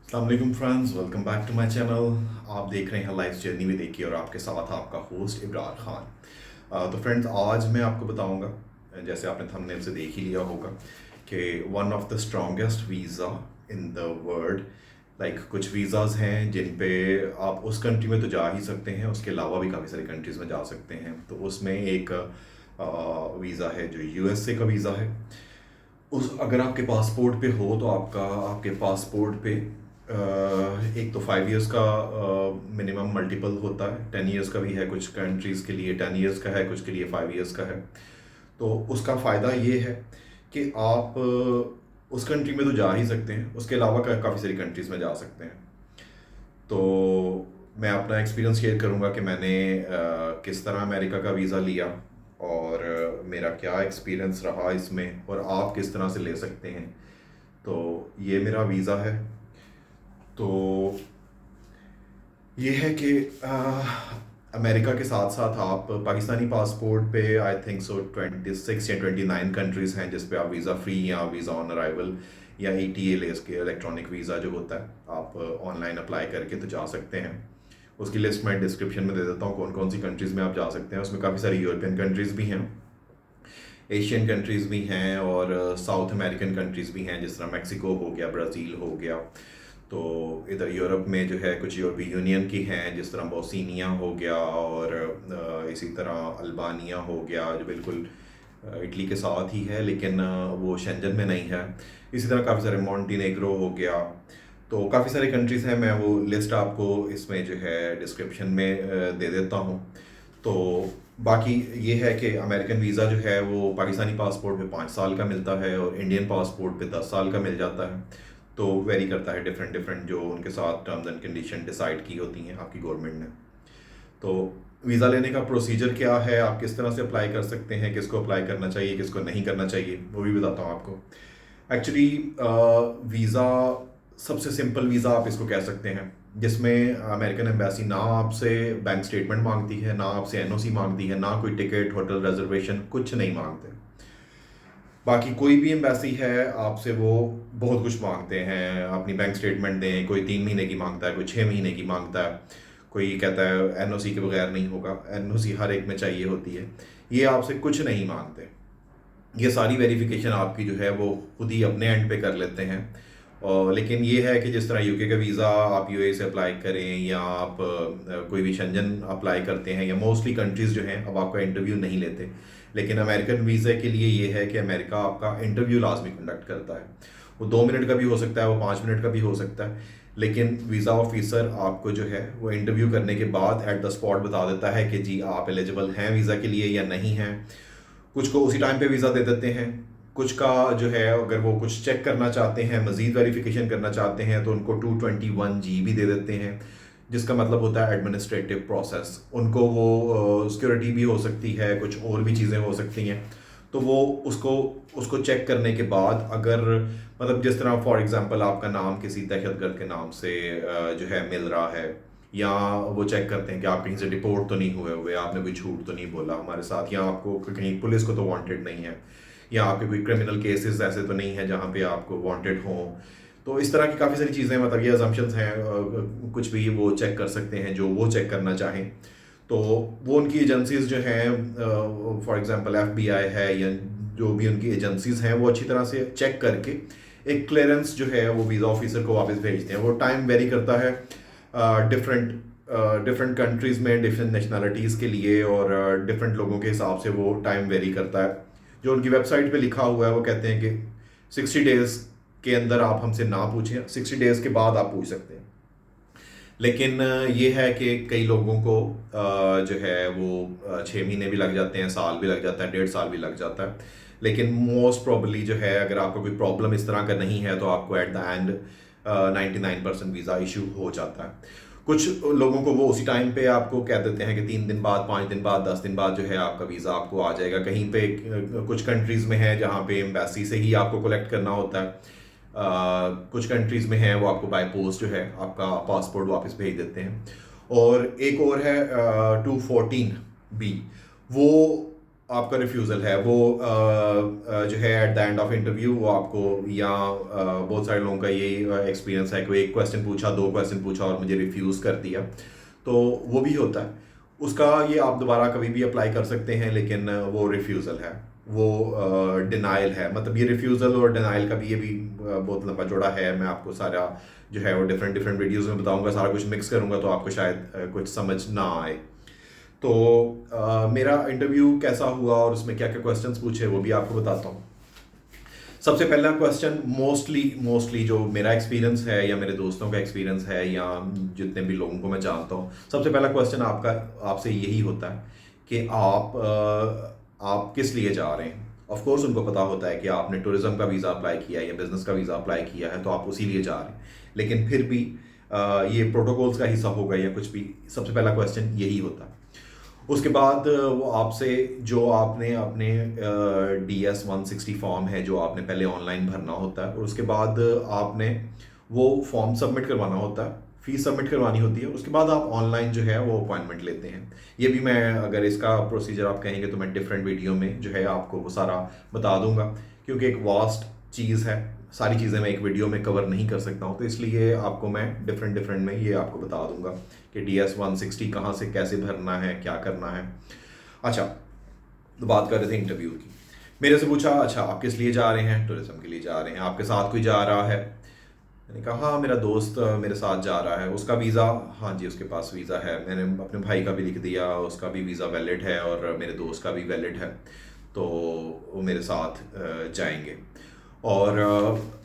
अस्सलाम वालेकुम friends, welcome back to my channel. आप देख रहे हैं लाइफ जर्नी विद एके और आपके साथ आपका होस्ट इब्रार खान। तो फ्रेंड्स, आज मैं आपको बताऊंगा, जैसे आपने थंबनेल से देख ही लिया होगा, कि one of the strongest visa in the world. Like कुछ वीज़ाज़ हैं जिन पे आप उस कंट्री में तो जा ही सकते हैं, उसके अलावा भी काफ़ी सारी कंट्रीज़ में जा सकते हैं। तो उसमें एक वीज़ा है जो यूएसए का वीज़ा है। उस अगर आपके पासपोर्ट पे हो तो आपके पासपोर्ट पे एक तो 5 इयर्स का मिनिमम मल्टीपल होता है, 10 इयर्स का भी है, कुछ कंट्रीज़ के लिए 10 इयर्स का है, कुछ के लिए 5 इयर्स का है। तो उसका फ़ायदा ये है कि आप उस कंट्री में तो जा ही सकते हैं, उसके अलावा काफ़ी सारी कंट्रीज़ में जा सकते हैं। तो मैं अपना एक्सपीरियंस शेयर करूँगा कि मैंने किस तरह अमेरिका का वीज़ा लिया और मेरा क्या एक्सपीरियंस रहा इसमें, और आप किस तरह से ले सकते हैं। तो ये मेरा वीज़ा है। तो ये है कि अमेरिका के साथ साथ आप पाकिस्तानी पासपोर्ट पे आई थिंक सो 26 या 29 कंट्रीज़ हैं जिस पे आप वीज़ा फ्री या वीज़ा ऑन अराइवल या ETA ले इसके इलेक्ट्रॉनिक वीज़ा जो होता है आप ऑनलाइन अप्लाई करके तो जा सकते हैं। उसकी लिस्ट मैं डिस्क्रिप्शन में दे देता हूँ कौन कौन सी कंट्रीज़ में आप जा सकते हैं। उसमें काफ़ी सारी यूरोपियन कंट्रीज़ भी हैं, एशियन कंट्रीज़ भी हैं और साउथ अमेरिकन कंट्रीज़ भी हैं, जिस तरह मैक्सिको हो गया, ब्राज़ील हो गया। तो इधर यूरोप में जो है कुछ यूरोपीय यूनियन की हैं, जिस तरह बोस्निया हो गया और इसी तरह अल्बानिया हो गया जो बिल्कुल इटली के साथ ही है, लेकिन वो शेंजन में नहीं है। इसी तरह काफ़ी सारे मॉन्टीनेग्रो हो गया। तो काफ़ी सारी कंट्रीज़ हैं, मैं वो लिस्ट आपको इसमें जो है डिस्क्रिप्शन में दे देता हूँ। तो बाकी ये है कि अमेरिकन वीज़ा जो है वो पाकिस्तानी पासपोर्ट पे 5 साल का मिलता है और इंडियन पासपोर्ट पे 10 साल का मिल जाता है। तो वेरी करता है, डिफरेंट डिफरेंट जो उनके साथ टर्म्स एंड कंडीशन डिसाइड की होती हैं आपकी गवर्नमेंट ने। तो वीज़ा लेने का प्रोसीजर क्या है, आप किस तरह से अप्लाई कर सकते हैं, किसको अप्लाई करना चाहिए, किसको नहीं करना चाहिए, वो भी बताता हूँ आपको। एक्चुअली वीज़ा, सबसे सिंपल वीज़ा आप इसको कह सकते हैं, जिसमें अमेरिकन एम्बेसी ना आपसे बैंक स्टेटमेंट मांगती है, ना आपसे NOC मांगती है, ना कोई टिकट, होटल रिजर्वेशन, कुछ नहीं मांगते। बाकी कोई भी एम्बेसी है आपसे वो बहुत कुछ मांगते हैं, अपनी बैंक स्टेटमेंट दें, कोई 3 महीने की मांगता है, कोई 6 महीने की मांगता है, कोई कहता है NOC के बगैर नहीं होगा। NOC हर एक में चाहिए होती है। ये आपसे कुछ नहीं मांगते, ये सारी वेरिफिकेशन आपकी जो है वो खुद ही अपने एंड पे कर लेते हैं। और लेकिन ये है कि जिस तरह UK का वीज़ा आप UAE से अप्लाई करें या आप कोई भी शेंजन अप्लाई करते हैं, या मोस्टली कंट्रीज़ जो हैं अब आपका इंटरव्यू नहीं लेते, लेकिन अमेरिकन वीज़ा के लिए ये है कि अमेरिका आपका इंटरव्यू लाजमी कंडक्ट करता है। वो 2 मिनट का भी हो सकता है, वो 5 मिनट का भी हो सकता है, लेकिन वीज़ा ऑफिसर आपको जो है वो इंटरव्यू करने के बाद एट द स्पॉट बता देता है कि जी आप एलिजिबल हैं वीज़ा के लिए या नहीं हैं। कुछ को उसी टाइम पे वीज़ा दे देते हैं, कुछ का जो है अगर वो कुछ चेक करना चाहते हैं, मज़ीद वेरिफिकेशन करना चाहते हैं, तो उनको 221G भी दे देते हैं, जिसका मतलब होता है एडमिनिस्ट्रेटिव प्रोसेस। उनको वो सिक्योरिटी भी हो सकती है, कुछ और भी चीज़ें हो सकती हैं। तो वो उसको उसको चेक करने के बाद, अगर मतलब जिस तरह फॉर एग्जांपल आपका नाम किसी दहशतगर्द के नाम से जो है मिल रहा है, या वो चेक करते हैं कि आप कहीं से डिपोर्ट तो नहीं हुए, आपने कोई झूठ तो नहीं बोला हमारे साथ, या आपको कहीं पुलिस को तो वांटेड नहीं है, या आपके कोई क्रिमिनल केसेस ऐसे तो नहीं है जहाँ पे आपको वांटेड हों। तो इस तरह की काफ़ी सारी चीज़ें, मतलब ये अजम्पशंस हैं, कुछ भी वो चेक कर सकते हैं जो वो चेक करना चाहें। तो वो उनकी एजेंसीज जो हैं, फॉर एग्जांपल FBI है, या जो भी उनकी एजेंसीज हैं, वो अच्छी तरह से चेक करके एक क्लियरेंस जो है वो वीज़ा ऑफिसर को वापस भेजते हैं। वो टाइम वेरी करता है डिफरेंट डिफरेंट कंट्रीज़ में, डिफरेंट नेशनलिटीज़ के लिए, और डिफरेंट लोगों के हिसाब से वो टाइम वेरी करता है। जो उनकी वेबसाइट पे लिखा हुआ है वो कहते हैं कि 60 डेज़ के अंदर आप हमसे ना पूछें, 60 डेज़ के बाद आप पूछ सकते हैं। लेकिन ये है कि कई लोगों को जो है वो 6 महीने भी लग जाते हैं, साल भी लग जाता है, 1.5 साल भी लग जाता है। लेकिन मोस्ट प्रॉबली जो है, अगर आपका कोई प्रॉब्लम इस तरह का नहीं है, तो आपको at the end 99% visa issue हो जाता है। कुछ लोगों को वो उसी टाइम पे आपको कह देते हैं कि 3 दिन बाद, 5 दिन बाद, 10 दिन बाद जो है आपका वीज़ा आपको आ जाएगा। कहीं पे कुछ कंट्रीज़ में है जहाँ पे एम्बेसी से ही आपको कलेक्ट करना होता है। कुछ कंट्रीज़ में है वो आपको बाय पोस्ट जो है आपका पासपोर्ट वापस भेज देते हैं। और एक और है 214B, वो आपका रिफ्यूज़ल है वो जो है at the end of interview वो आपको, या बहुत सारे लोगों का यही एक्सपीरियंस है, कोई एक क्वेश्चन पूछा, दो क्वेश्चन पूछा और मुझे रिफ्यूज़ कर दिया, तो वो भी होता है। उसका ये आप दोबारा कभी भी अप्लाई कर सकते हैं, लेकिन वो रिफ्यूज़ल है, वो डिनाइल है। मतलब ये रिफ्यूज़ल और डिनाइल का भी ये भी बहुत लंबा चौड़ा है। मैं आपको सारा जो है वो डिफरेंट डिफरेंट वीडियोज़ में बताऊंगा, सारा कुछ मिक्स करूंगा तो आपको शायद कुछ समझ ना आए। तो मेरा इंटरव्यू कैसा हुआ और उसमें क्या क्या क्वेश्चंस पूछे वो भी आपको बताता हूँ। सबसे पहला क्वेश्चन, मोस्टली मोस्टली जो मेरा एक्सपीरियंस है या मेरे दोस्तों का एक्सपीरियंस है या जितने भी लोगों को मैं जानता हूँ, सबसे पहला क्वेश्चन आपका आपसे यही होता है कि आप किस लिए जा रहे हैं। ऑफ कोर्स उनको पता होता है कि आपने टूरिज्म का वीज़ा अप्लाई किया है या बिजनेस का वीज़ा अप्लाई किया है, तो आप उसी लिए जा रहे हैं, लेकिन फिर भी ये प्रोटोकॉल्स का हिस्सा होगा या कुछ भी, सबसे पहला क्वेश्चन यही होता है। उसके बाद वो आपसे, जो आपने अपने DS-160 फॉर्म है जो आपने पहले ऑनलाइन भरना होता है, और उसके बाद आपने वो फॉर्म सबमिट करवाना होता है, फीस सबमिट करवानी होती है, उसके बाद आप ऑनलाइन जो है वो अपॉइंटमेंट लेते हैं। ये भी मैं, अगर इसका प्रोसीजर आप कहेंगे तो मैं डिफरेंट वीडियो में जो है आपको वो सारा बता दूंगा, क्योंकि एक वास्ट चीज़ है, सारी चीज़ें मैं एक वीडियो में कवर नहीं कर सकता हूँ, तो इसलिए आपको मैं डिफरेंट डिफरेंट में ये आपको बता दूंगा कि DS-160 कहाँ से कैसे भरना है, क्या करना है। अच्छा, तो बात कर रहे थे इंटरव्यू की। मेरे से पूछा, अच्छा आप किस लिए जा रहे हैं? टूरिज्म के लिए जा रहे हैं। आपके साथ कोई जा रहा है? मैंने कहा हाँ, मेरा दोस्त मेरे साथ जा रहा है। उसका वीज़ा, हाँ जी उसके पास वीज़ा है। मैंने अपने भाई का भी लिख दिया, उसका भी वीज़ा वैलिड है और मेरे दोस्त का भी वैलिड है, तो वो मेरे साथ जाएंगे। और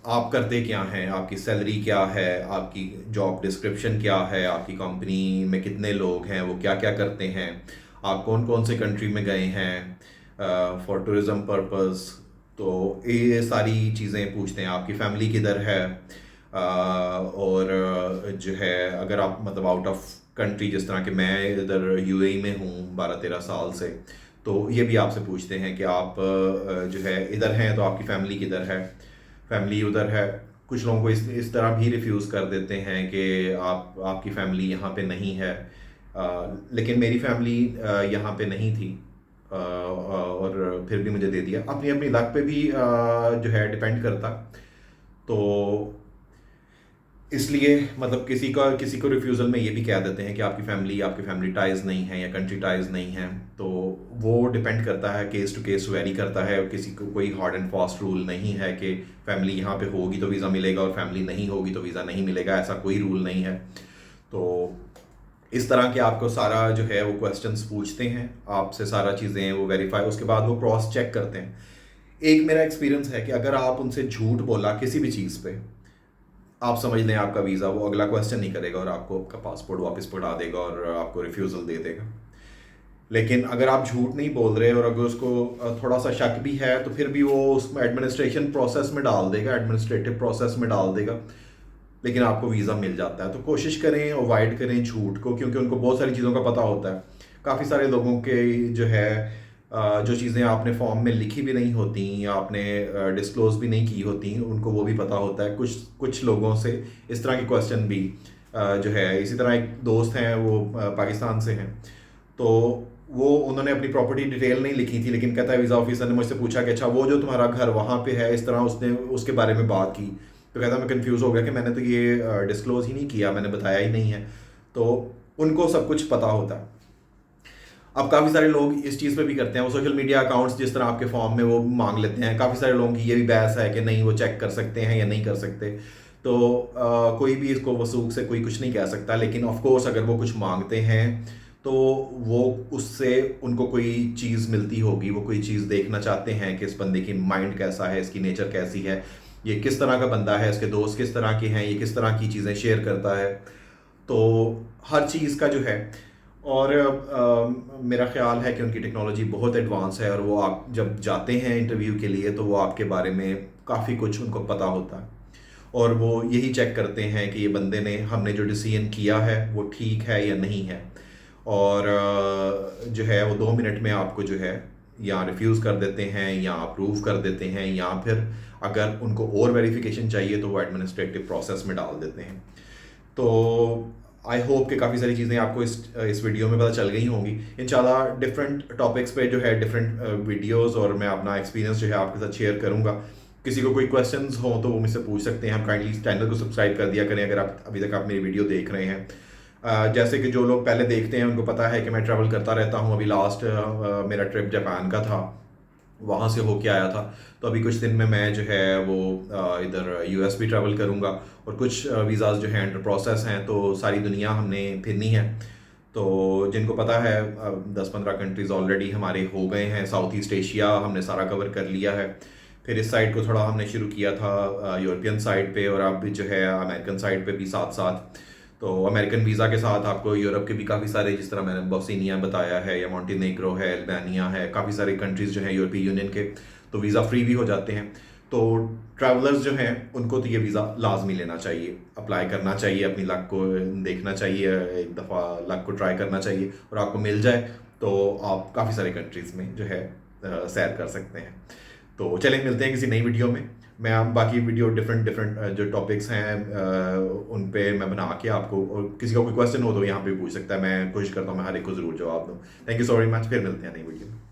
आप करते क्या हैं, आपकी सैलरी क्या है, आपकी जॉब डिस्क्रिप्शन क्या है, आपकी कंपनी में कितने लोग हैं, वो क्या क्या करते हैं, आप कौन कौन से कंट्री में गए हैं फॉर टूरिज़म पर्पस, तो ये सारी चीज़ें पूछते हैं। आपकी फैमिली किधर है, और जो है अगर आप मतलब आउट ऑफ कंट्री, जिस तरह के मैं इधर UAE में हूँ 12-13 साल से, तो ये भी आपसे पूछते हैं कि आप जो है इधर हैं तो आपकी फैमिली किधर है, फैमिली उधर है। कुछ लोगों को इस तरह भी रिफ्यूज़ कर देते हैं कि आपकी फैमिली यहाँ पे नहीं है, लेकिन मेरी फैमिली यहाँ पे नहीं थी, और फिर भी मुझे दे दिया। अपनी अपनी लक पे भी जो है डिपेंड करता। तो इसलिए मतलब किसी को रिफ्यूज़ल में ये भी कह देते हैं कि आपकी फैमिली टाइज नहीं है या कंट्री टाइज नहीं है, तो वो डिपेंड करता है, केस टू केस वेरी करता है। किसी को कोई हार्ड एंड फास्ट रूल नहीं है कि फैमिली यहाँ पे होगी तो वीज़ा मिलेगा और फैमिली नहीं होगी तो वीज़ा नहीं मिलेगा, ऐसा कोई रूल नहीं है। तो इस तरह के आपको सारा जो है वो क्वेश्चंस पूछते हैं, आपसे सारा चीज़ें वो वेरीफाई, उसके बाद वो क्रॉस चेक करते हैं। एक मेरा एक्सपीरियंस है कि अगर आप उनसे झूठ बोला किसी भी चीज़ पे, आप समझ लें आपका वीज़ा, वो अगला क्वेश्चन नहीं करेगा और आपको आपका पासपोर्ट वापस पढ़ा देगा और आपको रिफ्यूज़ल दे देगा। लेकिन अगर आप झूठ नहीं बोल रहे और अगर उसको थोड़ा सा शक भी है, तो फिर भी वो उसमें एडमिनिस्ट्रेशन प्रोसेस में डाल देगा, एडमिनिस्ट्रेटिव प्रोसेस में डाल देगा, लेकिन आपको वीज़ा मिल जाता है। तो कोशिश करें अवॉइड करें झूठ को, क्योंकि उनको बहुत सारी चीज़ों का पता होता है। काफ़ी सारे लोगों के जो है जो चीज़ें आपने फॉर्म में लिखी भी नहीं होती या आपने डिस्क्लोज भी नहीं की होती, उनको वो भी पता होता है। कुछ कुछ लोगों से इस तरह के क्वेश्चन भी जो है, इसी तरह एक दोस्त हैं वो पाकिस्तान से हैं, तो वो उन्होंने अपनी प्रॉपर्टी डिटेल नहीं लिखी थी, लेकिन कहता है वीज़ा ऑफिसर ने मुझसे पूछा कि अच्छा वो जो तुम्हारा घर वहाँ पे है, इस तरह उसने उसके बारे में बात की। तो कहता मैं कंफ्यूज हो गया कि मैंने तो ये डिस्क्लोज ही नहीं किया, मैंने बताया ही नहीं है। तो उनको सब कुछ पता होता है। अब काफ़ी सारे लोग इस चीज़ पे भी करते हैं, वो सोशल मीडिया अकाउंट्स जिस तरह आपके फॉर्म में वो मांग लेते हैं। काफ़ी सारे लोगों की ये भी बहस है कि नहीं वो चेक कर सकते हैं या नहीं कर सकते। तो कोई भी इसको वसूख से कोई कुछ नहीं कह सकता, लेकिन ऑफ कोर्स अगर वो कुछ मांगते हैं तो वो उससे उनको कोई चीज़ मिलती होगी, वो कोई चीज़ देखना चाहते हैं कि इस बंदे की माइंड कैसा है, इसकी नेचर कैसी है, ये किस तरह का बंदा है, इसके दोस्त किस तरह के हैं, ये किस तरह की चीज़ें शेयर करता है। तो हर चीज़ का जो है, और मेरा ख्याल है कि उनकी टेक्नोलॉजी बहुत एडवांस है और वो आप जब जाते हैं इंटरव्यू के लिए तो वो आपके बारे में काफ़ी कुछ उनको पता होता है, और वो यही चेक करते हैं कि ये बंदे ने, हमने जो डिसीजन किया है वो ठीक है या नहीं है। और जो है वो 2 मिनट में आपको जो है या रिफ्यूज़ कर देते हैं या अप्रूव कर देते हैं, या फिर अगर उनको और वेरिफिकेशन चाहिए तो वो एडमिनिस्ट्रेटिव प्रोसेस में डाल देते हैं। तो आई होप कि काफ़ी सारी चीज़ें आपको इस वीडियो में पता चल गई होंगी। इंशाल्लाह डिफरेंट टॉपिक्स पे जो है डिफरेंट वीडियोस और मैं अपना एक्सपीरियंस जो है आपके साथ शेयर करूँगा। किसी को कोई क्वेश्चंस हो तो वो मुझसे पूछ सकते हैं। हम काइंडली चैनल को सब्सक्राइब कर दिया करें अगर आप अभी तक आप मेरी वीडियो देख रहे हैं। जैसे कि जो लोग पहले देखते हैं उनको पता है कि मैं ट्रैवल करता रहता हूँ। अभी लास्ट मेरा ट्रिप जापान का था, वहाँ से होके आया था। तो अभी कुछ दिन में मैं जो है वो इधर यूएस भी ट्रैवल करूँगा और कुछ वीज़ाज़ जो हैं अंडर प्रोसेस हैं, तो सारी दुनिया हमने फिरनी है। तो जिनको पता है 10-15 कंट्रीज़ ऑलरेडी हमारे हो गए हैं। साउथ ईस्ट एशिया हमने सारा कवर कर लिया है। फिर इस साइड को थोड़ा हमने शुरू किया था यूरोपियन साइड पे, और अब जो है अमेरिकन साइड पे भी साथ साथ। तो अमेरिकन वीज़ा के साथ आपको यूरोप के भी काफ़ी सारे, जिस तरह मैंने बॉस्निया बताया है या मॉन्टेनेग्रो है, अल्बानिया है, काफ़ी सारे कंट्रीज़ जो हैं यूरोपीय यूनियन के, तो वीज़ा फ्री भी हो जाते हैं। तो ट्रैवलर्स जो हैं उनको तो ये वीज़ा लाजमी लेना चाहिए, अप्लाई करना चाहिए, अपनी लक को देखना चाहिए, एक दफ़ा लक को ट्राई करना चाहिए, और आपको मिल जाए तो आप काफ़ी सारे कंट्रीज़ में जो है सैर कर सकते हैं। तो चलें, मिलते हैं किसी नई वीडियो में। मैं आप बाकी वीडियो डिफरेंट डिफरेंट जो टॉपिक्स हैं उन पे मैं बना के आपको, और किसी का कोई क्वेश्चन हो तो यहाँ पे पूछ सकता है। मैं कोशिश करता हूँ मैं हर एक को ज़रूर जवाब दूँ। Thank you so very much. फिर मिलते हैं नई वीडियो में।